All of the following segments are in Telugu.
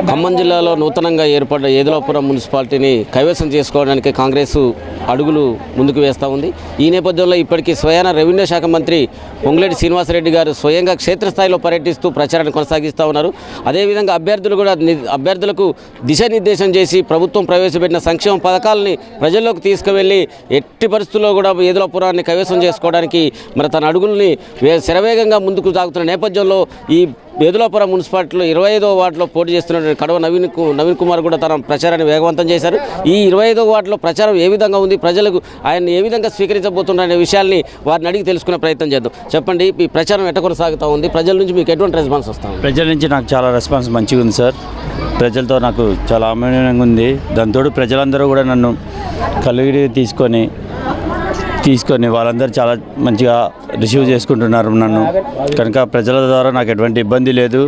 ఖమ్మం జిల్లాలో నూతనంగా ఏర్పడ్డ ఏదులాపురం మున్సిపాలిటీని కైవసం చేసుకోవడానికి కాంగ్రెస్ అడుగులు ముందుకు వేస్తూ ఉంది. ఈ నేపథ్యంలో ఇప్పటికీ స్వయాన రెవెన్యూ శాఖ మంత్రి పొంగులేటి శ్రీనివాసరెడ్డి గారు స్వయంగా క్షేత్రస్థాయిలో పర్యటిస్తూ ప్రచారాన్ని కొనసాగిస్తూ ఉన్నారు. అదేవిధంగా అభ్యర్థులకు దిశానిర్దేశం చేసి ప్రభుత్వం ప్రవేశపెట్టిన సంక్షేమ పథకాలని ప్రజల్లోకి తీసుకువెళ్ళి ఎట్టి పరిస్థితుల్లో కూడా ఏదులాపురాన్ని కైవసం చేసుకోవడానికి మరి తన అడుగుల్ని శరవేగంగా ముందుకు సాగుతున్న నేపథ్యంలో ఈ ఏదులాపురం మున్సిపాలిటీలో 25వ వార్డులో పోటీ చేస్తున్న కడవ నవీన్ కుమార్ కూడా తన ప్రచారాన్ని వేగవంతం చేశారు. ఈ 25వ వార్డులో ప్రచారం ఏ విధంగా ఉంది, ప్రజలకు ఆయన ఏ విధంగా స్వీకరించబోతున్నారనే విషయాల్ని వారిని అడిగి తెలుసుకునే ప్రయత్నం చేద్దాం. చెప్పండి, ఈ ప్రచారం ఎట్ట కొనసాగుతూ ఉంది, ప్రజల నుంచి మీకు ఎటువంటి రెస్పాన్స్ వస్తూ ఉంది? ప్రజల నుంచి నాకు చాలా రెస్పాన్స్ మంచిగా ఉంది సార్. ప్రజలతో నాకు చాలా అమూల్యంగా ఉంది. దాంతో ప్రజలందరూ కూడా నన్ను కలిగి తీసుకొని వాళ్ళందరూ చాలా మంచిగా రిసీవ్ చేసుకుంటున్నారు నన్ను. కనుక ప్రజల ద్వారా నాకు ఎటువంటి ఇబ్బంది లేదు,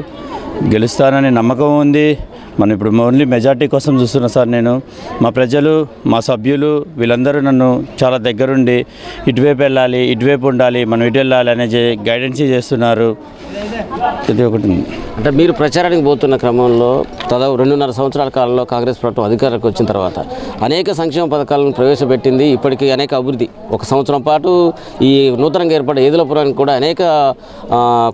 గెలుస్తానని నమ్మకం ఉంది. మనం ఇప్పుడు ఓన్లీ మెజార్టీ కోసం చూస్తున్నా సార్. నేను మా ప్రజలు, మా సభ్యులు వీళ్ళందరూ నన్ను చాలా దగ్గరుండి ఇటువైపు వెళ్ళాలి, ఇటువైపు ఉండాలి, మనం ఇటు వెళ్ళాలి అనే గైడెన్స్ చేస్తున్నారు. ఇది ఒకటి. అంటే మీరు ప్రచారానికి పోతున్న క్రమంలో దాదాపు 2.5 సంవత్సరాల కాలంలో కాంగ్రెస్ ప్రభుత్వం అధికారంలోకి వచ్చిన తర్వాత అనేక సంక్షేమ పథకాలను ప్రవేశపెట్టింది. ఇప్పటికీ అనేక అభివృద్ధి, 1 సంవత్సరం పాటు ఈ నూతనంగా ఏర్పడే ఏదులాపురానికి కూడా అనేక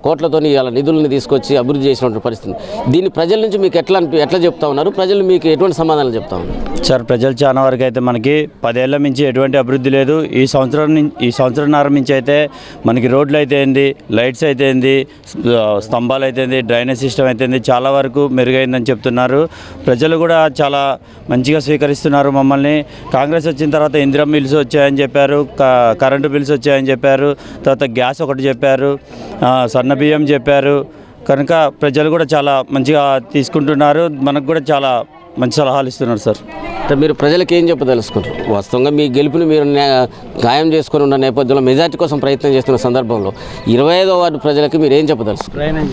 కోట్లతోని ఇలా నిధులను తీసుకొచ్చి అభివృద్ధి చేసినటువంటి పరిస్థితి. దీన్ని ప్రజల నుంచి మీకు ఎట్లా చెప్తా ఉన్నారు? ప్రజలు మీకు ఎటువంటి సమాధానాలు చెప్తా ఉన్నారు? సార్, ప్రజలు చాలా వరకు అయితే మనకి 10 ఏళ్ల నుంచి ఎటువంటి అభివృద్ధి లేదు. ఈ సంవత్సరంన్నర నుంచి అయితే మనకి రోడ్లు అయితే ఏంది, లైట్స్ అయితే ఏంది, స్తంభాలు అయితే ఏంది, డ్రైనేజ్ సిస్టమ్ అయితే ఏంది, చాలా వరకు మెరుగైందని చెప్తున్నారు. ప్రజలు కూడా చాలా మంచిగా స్వీకరిస్తున్నారు మమ్మల్ని. కాంగ్రెస్ వచ్చిన తర్వాత ఇందిరమ్మ బిల్స్ వచ్చాయని చెప్పారు, కరెంటు బిల్స్ వచ్చాయని చెప్పారు, తర్వాత గ్యాస్ ఒకటి చెప్పారు, సన్న బియ్యం చెప్పారు. కనుక ప్రజలు కూడా చాలా మంచిగా తీసుకుంటున్నారు. మనకు కూడా చాలా మంచి సలహాలు ఇస్తున్నారు సార్. అంటే మీరు ప్రజలకు ఏం చెప్పదలుచుకుంటారు? వాస్తవంగా మీ గెలుపుని మీరు గాయం చేసుకొని ఉన్న నేపథ్యంలో మెజార్టీ కోసం ప్రయత్నం చేస్తున్న సందర్భంలో 25వ వార్డు ప్రజలకు మీరు ఏం చెప్పదలుచుకుంటారు?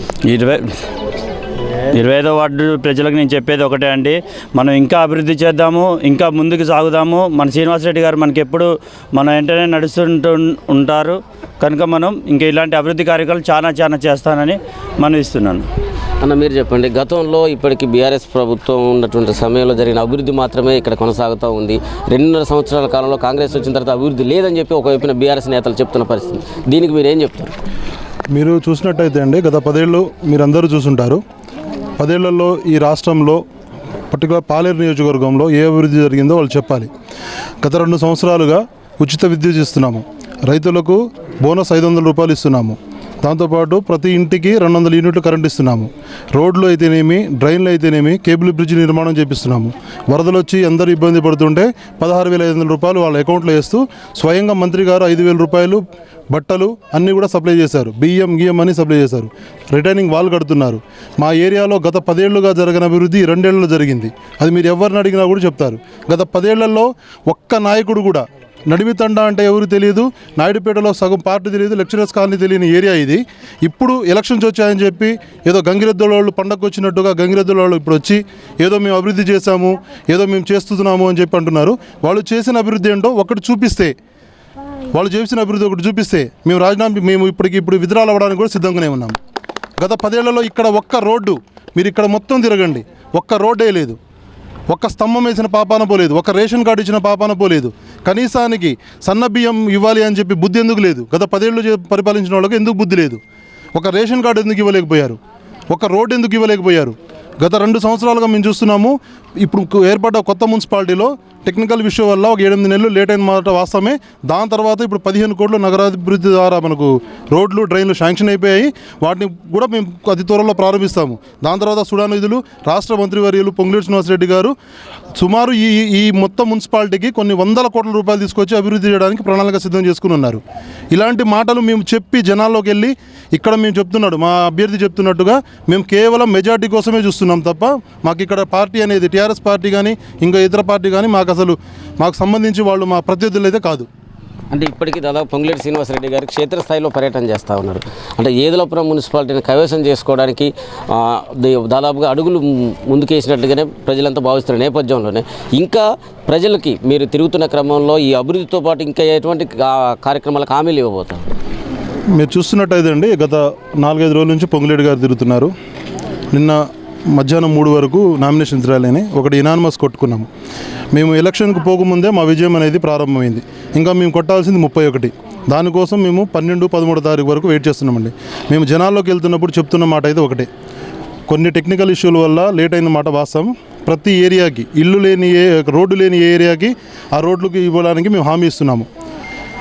25వ వార్డు ప్రజలకు నేను చెప్పేది ఒకటే అండి, మనం ఇంకా అభివృద్ధి చేద్దాము, ఇంకా ముందుకు సాగుదాము. మన శ్రీనివాసరెడ్డి గారు మనకి ఎప్పుడు మన వెంటనే నడుస్తుంటూ ఉంటారు. కనుక మనం ఇంకా ఇలాంటి అభివృద్ధి కార్యక్రమాలు చాలా చేస్తానని మనవిస్తున్నాను. అన్న, మీరు చెప్పండి, గతంలో ఇప్పటికీ బీఆర్ఎస్ ప్రభుత్వం ఉన్నటువంటి సమయంలో జరిగిన అభివృద్ధి మాత్రమే ఇక్కడ కొనసాగుతూ ఉంది. 2.5 సంవత్సరాల కాలంలో కాంగ్రెస్ వచ్చిన తర్వాత అభివృద్ధి లేదని చెప్పి ఒకవైపున బీఆర్ఎస్ నేతలు చెప్తున్న పరిస్థితి. దీనికి మీరు ఏం చెప్తారు? మీరు చూసినట్టయితే అండి, గత 10 ఏళ్ళు మీరందరూ చూసుంటారు. 10 ఏళ్లలో ఈ రాష్ట్రంలో పర్టికులర్ పాలేరు నియోజకవర్గంలో ఏ అభివృద్ధి జరిగిందో వాళ్ళు చెప్పాలి. గత 2 సంవత్సరాలుగా ఉచిత విద్యుత్ ఇస్తున్నాము, రైతులకు బోనస్ 500 రూపాయలు ఇస్తున్నాము, దాంతోపాటు ప్రతి ఇంటికి 200 యూనిట్లు కరెంట్ ఇస్తున్నాము, రోడ్లు అయితేనేమి, డ్రైన్లు అయితేనేమి, కేబుల్ బ్రిడ్జ్ నిర్మాణం చేపిస్తున్నాము. వరదలు వచ్చి అందరూ ఇబ్బంది పడుతుంటే 16,500 రూపాయలు వాళ్ళ అకౌంట్లో వేస్తూ స్వయంగా మంత్రి గారు 5,000 రూపాయలు బట్టలు అన్నీ కూడా సప్లై చేశారు. బియ్యం అని సప్లై చేశారు. రిటైనింగ్ వాల్ కడుతున్నారు. మా ఏరియాలో గత 10 ఏళ్లుగా జరిగిన అభివృద్ధి 2 ఏళ్లలో జరిగింది. అది మీరు ఎవరిని అడిగినా కూడా చెప్తారు. గత 10 ఏళ్లలో ఒక్క నాయకుడు కూడా, నడిమితండ అంటే ఎవరు తెలియదు, నాయుడుపేటలో సగం పార్టీ తెలియదు, లెక్చరర్స్ కాలనీ తెలియని ఏరియా ఇది. ఇప్పుడు ఎలక్షన్స్ వచ్చాయని చెప్పి ఏదో గంగిరెద్దుల వాళ్ళు పండగకు వచ్చినట్టుగా గంగిరెద్దుల వాళ్ళు ఇప్పుడు వచ్చి ఏదో మేము అభివృద్ధి చేశాము, ఏదో మేము చేస్తున్నాము అని చెప్పి అంటున్నారు. వాళ్ళు చేసిన అభివృద్ధి ఏంటో ఒకటి చూపిస్తే, వాళ్ళు చేసిన అభివృద్ధి ఒకటి చూపిస్తే మేము ఇప్పుడు విత్డ్రాల్ అవ్వడానికి కూడా సిద్ధంగానే ఉన్నాము. గత 10 ఏళ్లలో ఇక్కడ ఒక్క రోడ్డు, మీరు ఇక్కడ మొత్తం తిరగండి, ఒక్క రోడ్డే లేదు, ఒక్క స్తంభం వేసిన పాపాన పోలేదు, ఒక రేషన్ కార్డు ఇచ్చిన పాపాన పోలేదు. కనీసానికి సన్న బియ్యం ఇవ్వాలి అని చెప్పి బుద్ధి ఎందుకు లేదు? గత 10 ఏళ్ళు పరిపాలించిన వాళ్ళకి ఎందుకు బుద్ధి లేదు? ఒక రేషన్ కార్డు ఎందుకు ఇవ్వలేకపోయారు? ఒక రోడ్డు ఎందుకు ఇవ్వలేకపోయారు? గత 2 సంవత్సరాలుగా మేము చూస్తున్నాము. ఇప్పుడు ఏర్పడ్డ కొత్త మున్సిపాలిటీలో టెక్నికల్ విషయం వల్ల ఒక 8 నెలలు లేట్ అయిన మాట వాస్తవమే. దాని తర్వాత ఇప్పుడు 15 కోట్లు నగరాభివృద్ధి ద్వారా మనకు రోడ్లు, డ్రైన్లు శాంక్షన్ అయిపోయాయి. వాటిని కూడా మేము అతి త్వరలో ప్రారంభిస్తాము. దాని తర్వాత సుడా నిధులు రాష్ట్ర మంత్రివర్యులు పొంగులేటి శ్రీనివాసరెడ్డి గారు సుమారు ఈ మొత్తం మున్సిపాలిటీకి కొన్ని 100 కోట్ల రూపాయలు తీసుకొచ్చి అభివృద్ధి చేయడానికి ప్రణాళిక సిద్ధం చేసుకుని ఉన్నారు. ఇలాంటి మాటలు మేము చెప్పి జనాల్లోకి వెళ్ళి ఇక్కడ మేము చెప్తున్నాడు, మా అభ్యర్థి చెప్తున్నట్టుగా మేము కేవలం మెజార్టీ కోసమే చూస్తున్నాం తప్ప మాకు ఇక్కడ పార్టీ అనేది టీఆర్ఎస్ పార్టీ కానీ ఇంకా ఇతర పార్టీ కానీ మాకు సంబంధించి వాళ్ళు మా ప్రత్యర్థులు అయితే కాదు. అంటే ఇప్పటికీ దాదాపు పొంగులేటి శ్రీనివాసరెడ్డి గారు క్షేత్రస్థాయిలో పర్యటన చేస్తూ ఉన్నారు. అంటే ఏదులాపురం మున్సిపాలిటీని కైవసం చేసుకోవడానికి దాదాపుగా అడుగులు ముందుకేసినట్లుగానే ప్రజలంతా భావిస్తున్న నేపథ్యంలోనే ఇంకా ప్రజలకి మీరు తిరుగుతున్న క్రమంలో ఈ అభివృద్ధితో పాటు ఇంకా ఎటువంటి కార్యక్రమాలకు హామీలు ఇవ్వబోతారు? మీరు చూస్తున్నట్టయితే అండి, గత 4-5 రోజుల నుంచి పొంగులేటి గారు తిరుగుతున్నారు. నిన్న మధ్యాహ్నం 3 వరకు నామినేషన్ తిరాలని ఒకటి ఇనానిమస్ కొట్టుకున్నాము. మేము ఎలక్షన్కు పోకముందే మా విజయం అనేది ప్రారంభమైంది. ఇంకా మేము కొట్టాల్సింది 31. దానికోసం మేము 12, 13 తారీఖు వరకు వెయిట్ చేస్తున్నామండి. మేము జనాల్లోకి వెళ్తున్నప్పుడు చెప్తున్న మాట అయితే ఒకటే, కొన్ని టెక్నికల్ ఇష్యూల వల్ల లేట్ అయిన మాట వాస్తవం. ప్రతి ఏరియాకి రోడ్డు లేని ఏరియాకి ఆ రోడ్లకు ఇవ్వడానికి మేము హామీ ఇస్తున్నాము.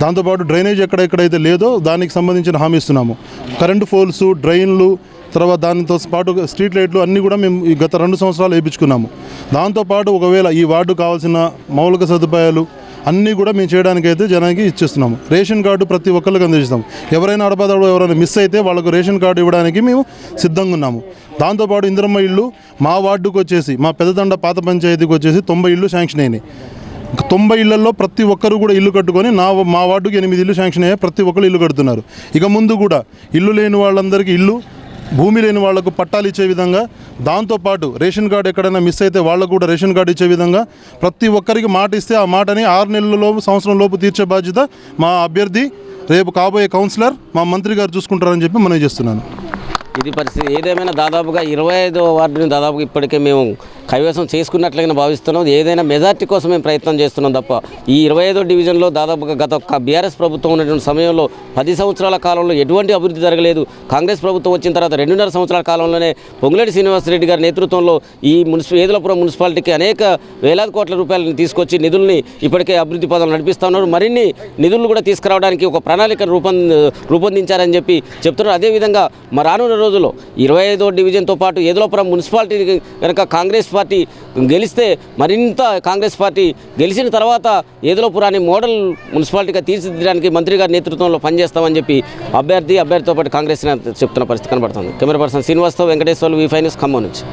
దాంతోపాటు డ్రైనేజ్ ఎక్కడెక్కడైతే లేదో దానికి సంబంధించిన హామీ ఇస్తున్నాము. కరెంటు పోల్స్, డ్రైన్లు, తర్వాత దానితో పాటు స్ట్రీట్ లైట్లు అన్నీ కూడా మేము ఈ గత 2 సంవత్సరాలు వేయించుకున్నాము. దాంతోపాటు ఒకవేళ ఈ వార్డు కావాల్సిన మౌలిక సదుపాయాలు అన్నీ కూడా మేము చేయడానికైతే జనానికి ఇచ్చేస్తున్నాము. రేషన్ కార్డు ప్రతి ఒక్కరికి అందిస్తాము. ఎవరైనా అడపదడవ ఎవరైనా మిస్ అయితే వాళ్ళకు రేషన్ కార్డు ఇవ్వడానికి మేము సిద్ధంగా ఉన్నాము. దాంతోపాటు ఇందిరమ్మ ఇళ్ళు మా వార్డుకు వచ్చేసి, మా పెద్దదండ పాత పంచాయతీకి వచ్చేసి 90 ఇళ్ళు శాంక్షన్ అయినాయి. 90 ఇళ్లలో ప్రతి ఒక్కరు కూడా ఇల్లు కట్టుకొని మా వార్డుకి 8 ఇల్లు శాంక్షన్ అయ్యాయి. ప్రతి ఒక్కరు ఇల్లు కడుతున్నారు. ఇక ముందు కూడా ఇల్లు లేని వాళ్ళందరికీ ఇల్లు, భూమి లేని వాళ్లకు పట్టాలు ఇచ్చే విధంగా, దాంతోపాటు రేషన్ కార్డు ఎక్కడైనా మిస్ అయితే వాళ్ళకు కూడా రేషన్ కార్డు ఇచ్చే విధంగా ప్రతి ఒక్కరికి మాట ఇస్తే ఆ మాటని 6 నెలలలోపు, సంవత్సరం లోపు తీర్చే బాధ్యత మా అభ్యర్థి, రేపు కాబోయే కౌన్సిలర్, మా మంత్రి గారు చూసుకుంటారని చెప్పి మనం చేస్తున్నాను. ఇది పరిస్థితి. ఏదేమైనా దాదాపుగా 25వ వార్డుని దాదాపుగా ఇప్పటికే మేము కైవసం చేసుకున్నట్లుగా భావిస్తున్నాం. ఏదైనా మెజార్టీ కోసం మేము ప్రయత్నం చేస్తున్నాం తప్ప ఈ 25వ డివిజన్లో దాదాపుగా గత బీఆర్ఎస్ ప్రభుత్వం ఉన్నటువంటి సమయంలో 10 సంవత్సరాల కాలంలో ఎటువంటి అభివృద్ధి జరగలేదు. కాంగ్రెస్ ప్రభుత్వం వచ్చిన తర్వాత 2.5 సంవత్సరాల కాలంలోనే పొంగులేటి శ్రీనివాసరెడ్డి గారి నేతృత్వంలో ఈ ఏదులాపురం మున్సిపాలిటీకి అనేక వేలాది కోట్ల రూపాయలను తీసుకొచ్చి నిధుల్ని ఇప్పటికే అభివృద్ధి పదాలు నడిపిస్తూ ఉన్నారు. మరిన్ని నిధులు కూడా తీసుకురావడానికి ఒక ప్రణాళిక రూపొందించారని చెప్పి చెప్తున్నారు. అదేవిధంగా రానున్న రోజుల్లో 25వ డివిజన్తో పాటు ఏదులాపురం మున్సిపాలిటీ కనుక కాంగ్రెస్ పార్టీ గెలిస్తే, మరింత కాంగ్రెస్ పార్టీ గెలిచిన తర్వాత ఏదులాపురాన్ని మోడల్ మున్సిపాలిటీగా తీర్చిదిద్దడానికి మంత్రి గారి నేతృత్వంలో పనిచేస్తామని చెప్పి అభ్యర్థితో పాటు కాంగ్రెస్ చెప్తున్న పరిస్థితి కనబడుతుంది. కెమెరా పర్సన్ శ్రీనివాస్తో వెంకటేశ్వర్లు, V5 న్యూస్, ఖమ్మం నుంచి.